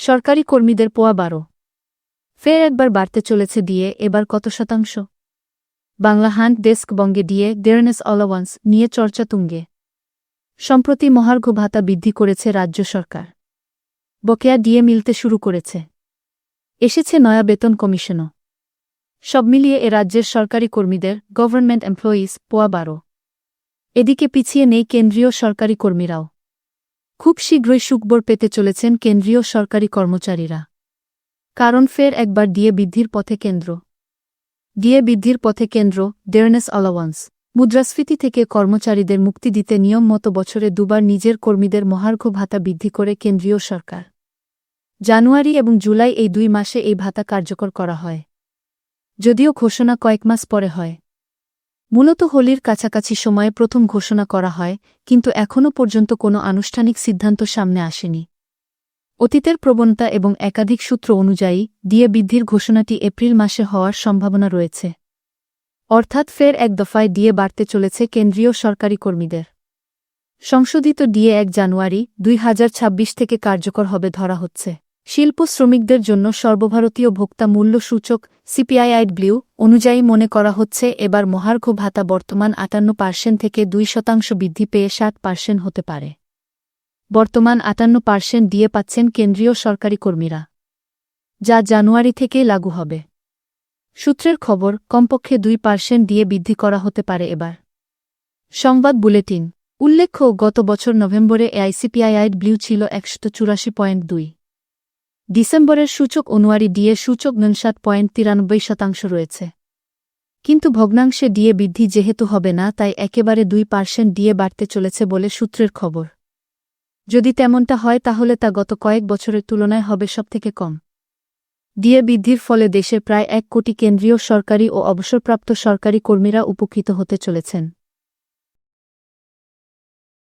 সরকারি কর্মীদের পোয়া 12। ফের একবার বাড়তে চলেছে ডিএ, এবার কত শতাংশ? Bangla hunt desk. বঙ্গে ডিএ ডেয়ারনেস অ্যালাওয়ান্স নিয়ে চর্চা তুঙ্গে। সম্প্রতি মহার্ঘ ভাতা বৃদ্ধি করেছে রাজ্য সরকার। বকেয়া ডিএ মিলতে শুরু করেছে। এসেছে নয়া বেতন কমিশনও। সব মিলিয়ে এ রাজ্যের সরকারি কর্মীদের, গভর্নমেন্ট এমপ্লয়িজ, পোয়া 12। এদিকে পিছিয়ে নেই কেন্দ্রীয় সরকারি কর্মীরাও। খুব শীঘ্রই সুখবর পেতে চলেছেন কেন্দ্রীয় সরকারি কর্মচারীরা। কারণ ফের একবার ডিএ বৃদ্ধির পথে কেন্দ্র। ডিএ বৃদ্ধির পথে কেন্দ্র। ডেয়ারনেস অ্যালাওয়ান্স মুদ্রাস্ফীতি থেকে কর্মচারীদের মুক্তি দিতে নিয়ম মতো বছরে দুবার নিজের কর্মীদের মহার্ঘ ভাতা বৃদ্ধি করে কেন্দ্রীয় সরকার। জানুয়ারি এবং জুলাই এই 2 মাসে এই ভাতা কার্যকর করা হয়। যদিও ঘোষণা কয়েক মাস পরে হয়। মূলত হোলির কাছাকাছি সময়ে প্রথম ঘোষণা করা হয়, কিন্তু এখনও পর্যন্ত কোনো আনুষ্ঠানিক সিদ্ধান্ত সামনে আসেনি। অতীতের প্রবণতা এবং একাধিক সূত্র অনুযায়ী ডিএ বৃদ্ধির ঘোষণাটি এপ্রিল মাসে হওয়ার সম্ভাবনা রয়েছে। অর্থাৎ ফের এক দফায় ডিএ বাড়তে চলেছে কেন্দ্রীয় সরকারি কর্মীদের। সংশোধিত ডিএ 1 জানুয়ারি 2026 থেকে কার্যকর হবে ধরা হচ্ছে। শিল্প শ্রমিকদের জন্য সর্বভারতীয় ভোক্তা মূল্য সূচক CPI-W অনুযায়ী মনে করা হচ্ছে এবার মহার্ঘ ভাতা বর্তমান 58% থেকে 2% বৃদ্ধি পেয়ে 60% হতে পারে। বর্তমান 58% ডিএ পাচ্ছেন কেন্দ্রীয় সরকারি কর্মীরা, যা জানুয়ারি থেকেই লাগু হবে। সূত্রের খবর, কমপক্ষে 2% ডিএ বৃদ্ধি করা হতে পারে এবার। সংবাদ বুলেটিন। উল্লেখ্য, গত বছর নভেম্বরে CPI-W ছিল 184.2। ডিসেম্বরের সূচক অনুয়ারি ডিএ সূচক 59.93% রয়েছে। কিন্তু ভগ্নাংশে ডিএ বৃদ্ধি যেহেতু হবে না, তাই একেবারে 2% ডিএ বাড়তে চলেছে বলে সূত্রের খবর। যদি তেমনটা হয় তাহলে তা গত কয়েক বছরের তুলনায় হবে সবথেকে কম। ডিএ বৃদ্ধির ফলে দেশের প্রায় 1 কোটি কেন্দ্রীয় সরকারি ও অবসরপ্রাপ্ত সরকারি কর্মীরা উপকৃত হতে চলেছেন।